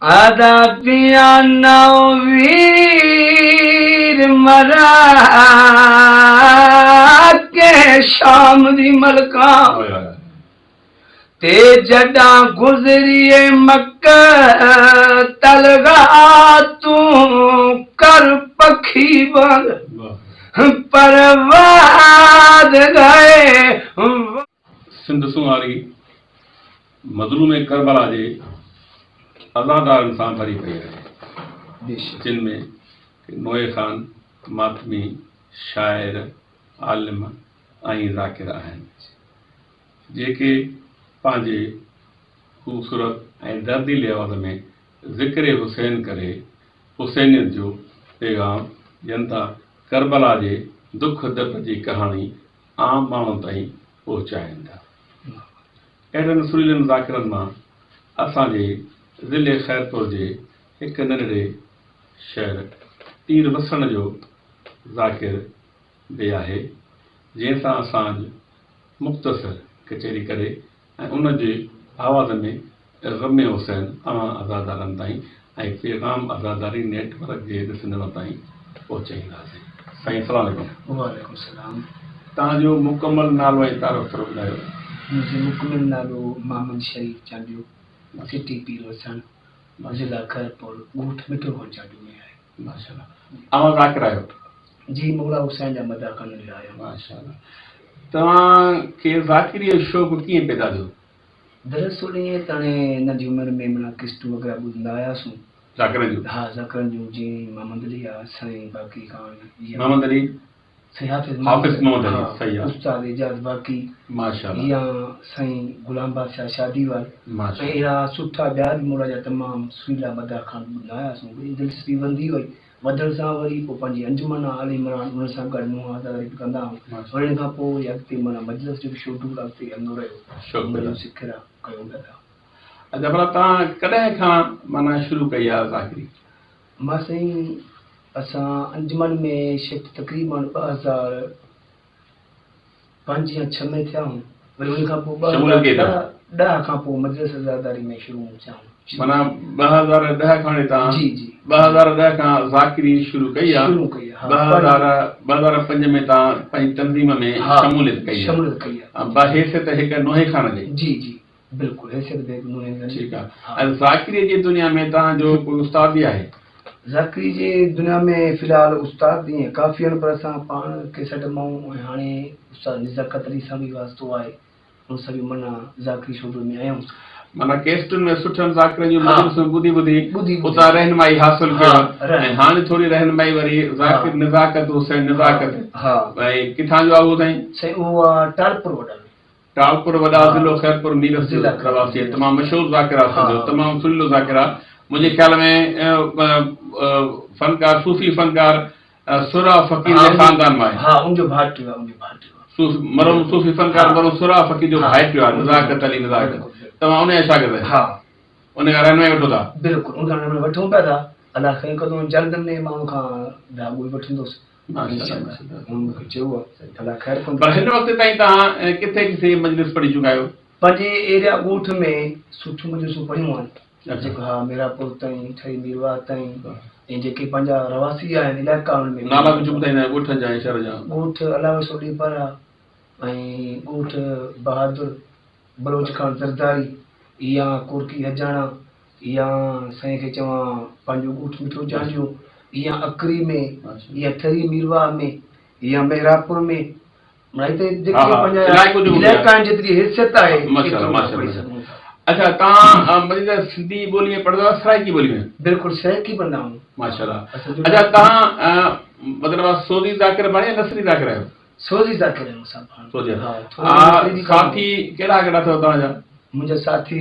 आदा पिया नवीर मरा के शाम दी मलका ते जडा गुजरिए मक्का तलगा तू कर पखी बंद परवाद गए सिंध सुवारी मजलूम करबला जे अज़ादार इंसान भरी पई आहे जिन में नोए खान मातमी शाइर आलिम ऐं ज़ाकिर आहिनि जेके पंहिंजे ख़ूबसूरत ऐं दर्दीले आवाज़ में ज़िक्र हुसैन करे हुसैनियत जो पैगाम ॾियनि था करबला जे दुख दर्द जी कहाणी आम माण्हुनि ताईं पहुचाइनि था। अहिड़नि सुरीलनि ज़ाकिरनि मां असांजे ज़िले ख़ैरपुर जे हिकु नंढड़े शहर तीर वसण जो ज़ाकिर बि आहे जंहिंसां असां मुख़्तसर कचहरी करे ऐं उन जे आवाज़ में ग़म हुसैन अवां अज़ादारनि ताईं ऐं पैगाम अज़ादारी नेटवर्क जे ॾिसंदड़ ताईं पहुचाईंदासीं। साईं अस्सलाम वालेकुम। वालेकुम सलाम। तव्हांजो मुकमल नालो ऐं तारीफ़ थोरो ॿुधायो। मुंहिंजो मुकमल नालो मोहम्मद शरीफ चांडियो, सिटी पीर वसण, ज़िला ख़ैरपुर, ॻोठ मिठो खान चांडियो में आहे। माशाअल्लाह। अवां ज़ाकिर आहियो? जी, मौला हुसैन जा मदा करण लाइ आहियो। माशाअल्लाह। तव्हांखे ज़ाकिरी जो शौक़ु कीअं पैदा थियो? दरअसल ईअं त हाणे नंढी उमिरि में माना किस्टूं वग़ैरह ॿुधंदा आयासीं ज़ाकिरनि जूं? हा, ज़ाकिरनि जूं, जीअं मोहम्मद अली आहे, साईं बाक़ी कहाणी मोहम्मद अली साईं हाफ़िज़ मोहम्मद अली, सही आहे। उस्ताद एजाज़ बाक़ी माशाअल्लाह। या साईं गुलाम बादशाह शादीवाल माशाअल्लाह। ऐं अहिड़ा सुठा ॿिया बि मौला जा तमामु सुरीला मदा खान ॿुधंदा आयासीं। वरी दिलचस्पी वधी वई, वधण सां वरी पोइ पंहिंजी अंजुमन आहे आली इमरान, उन सां गॾु मुंहुं आज़ादारी बि कंदा आहियूं। वरी हिन खां पोइ वरी अॻिते माना मजलिस जो बि शेड्यूल अॻिते हलंदो रहियो, उनजो सिखिरा कयूं पिया। अच्छा, भला तव्हां कॾहिं खां माना शुरू कई आहे ज़ाकिरी? मां साईं असां अंजुमन में शिफ्ट तक़रीबन 2005 या 6 में थिया आहियूं। वरी उन खां पोइ 2010 खां पोइ मजलिस अज़ादारी में शुरू थिया आहियूं। माना 2010 खां तव्हां? जी जी, 2010 खां ज़ाकिरी शुरू कई आहे। 2005 में तव्हां पंहिंजी तंज़ीम में शमूलियत कई आहे। बहैसियत हिकु नोहे खान जे? जी जी, बिल्कुलु, हैसियत बि हिकु नोहे खान। ठीकु आहे। ऐं ज़ाकिरी जी दुनिया में तव्हांजो कोई उस्ताद बि आहे? ज़ाकिरी जी दुनिया में फ़िलहालु उस्ताद ईअं काफ़ी आहिनि, पर असां पाण केसट मां ऐं हाणे उस्ताद निज़ाकत अली सां बि वास्तो आहे, उन सां बि माना ज़ाकिरी शोबे में आहियूं। माना केस्टुनि में सुठनि ज़ाकिरनि जूं मजलिसूं ॿुधी उतां रहनुमाई हासिल कयो ऐं हाणे थोरी रहनुमाई वरी ज़ाकिर निज़ाकत हुसैन निज़ाकत। हा, ऐं किथां जो आहे उहो साईं? साईं उहो आहे टालपुर वॾा। टालपुर वॾा, ज़िलो ख़ैरपुर, मीरस ज़िला प्रवासी, तमामु मशहूरु ज़ाकिर आहे, तमामु सुरीलो ज़ाकिर आहे। मुंहिंजे ख़्याल में फ़नकार सूफ़ी फ़नकार सुरा फ़कीर जे ख़ानदान मां आहे। हा, उनजो भाइटियो आहे, मरहूम सूफ़ी फ़नकार मरहूम सुरा फ़कीर जो भाइटियो आहे, निज़ाकत अली निज़ाकत। तव्हां उन जा शागिर्द आहियो? हा, उन खां रहनुमाई वठो था? बिल्कुलु, उन खां रहनुमाई वठूं पिया था। अलाह ख़ैर कंदो, जल्द में मां उन खां दाॻो वठंदुसि। पर हिन वक़्त ताईं तव्हां किथे किथे मजलिस पढ़ी चुका आहियो? पंहिंजे एरिया ॻोठ में सुठियूं मजलिसूं पढ़ियूं आहिनि, जेको हा मीरापुर ताईं, ठही मीरवा ताईं, ऐं जेके पंहिंजा रवासी आहिनि इलाइक़ा में। नाला कुझु ॿुधाईंदा आहियो ॻोठनि जा ऐं शहर जा? ॻोठ अलावा सोडी परा ऐं ॻोठ बहादुर बलोच खान ज़रदारी, या कोरकी हजाणा, या साईं खे चवां पंहिंजो ॻोठ मिठो चांडियो, या अकरी में, या ठरी मीरवा में, या मेहरापुर में। हिते जेके पंहिंजा इलाइक़ा आहिनि, जेतिरी हैसियत आहे। अच्छा, तव्हां मजलिस सिंधी ॿोली में पढ़ंदो आहियो सराइकी ॿोली में? बिल्कुलु, सराइकी पढ़ंदा आहियूं। माशाअल्लाह। अच्छा, तव्हां मतिलबु सोज़ी ज़ाकिर बणे या नसरी ज़ाकिर आहियो? सोज़ी ज़ाकिर आहियूं असां। साथी कहिड़ा कहिड़ा अथव तव्हांजा? मुंहिंजा साथी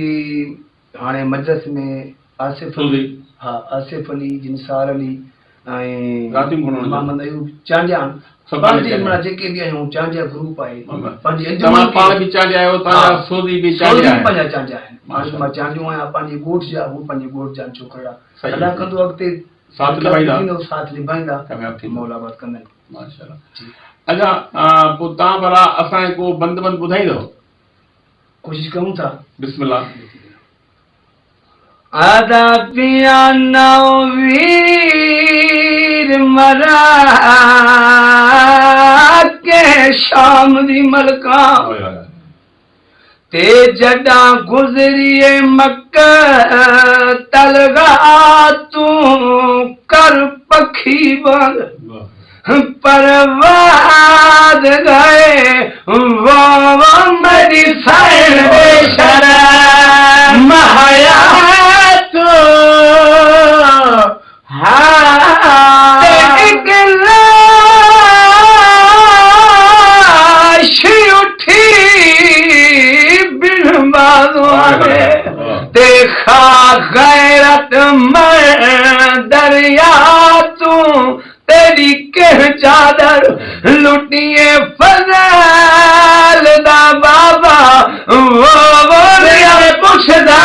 हाणे मजलिस में आसिफ अली, हा, आसिफ अली, जिनसार अली ऐं मोहम्मद अयूब चांडियान। जेके बि आहियूं चांडिया ग्रुप आहे। तव्हां पाण बि चांडिया आहियो? तव्हांजा सोज़ी बि चांडिया आहिनि? पंहिंजा चांडिया आहिनि। मां चांडियो आहियां पंहिंजे ॻोठ जा, हू पंहिंजे ॻोठ जा छोकिरा। अलाह कंदो अॻिते साथ निभाईंदा, मौलाबाद कंदा आहिनि। माशाअल्लाह। अच्छा, पोइ तव्हां भला असांखे को बंदि ॿुधाईंदव? कोशिशि कयूं था। बिस्मिल्लाह। आदा पिया नौ वीर मरा के शाम दी मलका ते जडा गुजरिए मक्का तलगा तू कर पखी बंद परवाद गए वो मेरी साइन बेशर महया तो एक लाश उठी बिन बाजों में देखा गैरत में दरिया तू तेरी के चादर लुटिए फजल दा बाबा वो पुछदा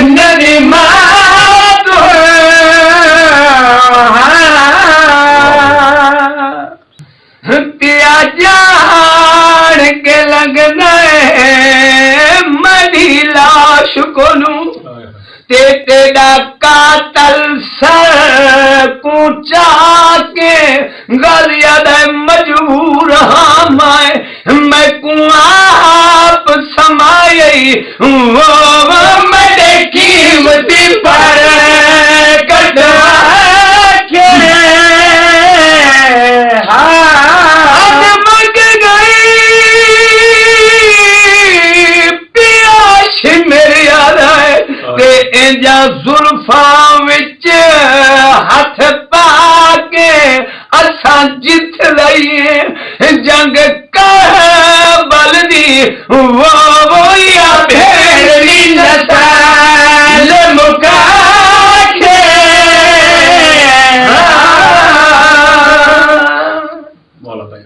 नदी मात पिया जान के लगना मरी लाश को नू तेरा कातल सर कूचा के गलिया मजबूर हाँ मैं कुआप समाई वो मेरे कीमती पर कटा के मग गई प्यास मेरी याद है ते इंजा जुल्फा विच हथ पा के असा जित लईए जंग करबल दी वो या भेड़ी नसाल मुका के मौला भाई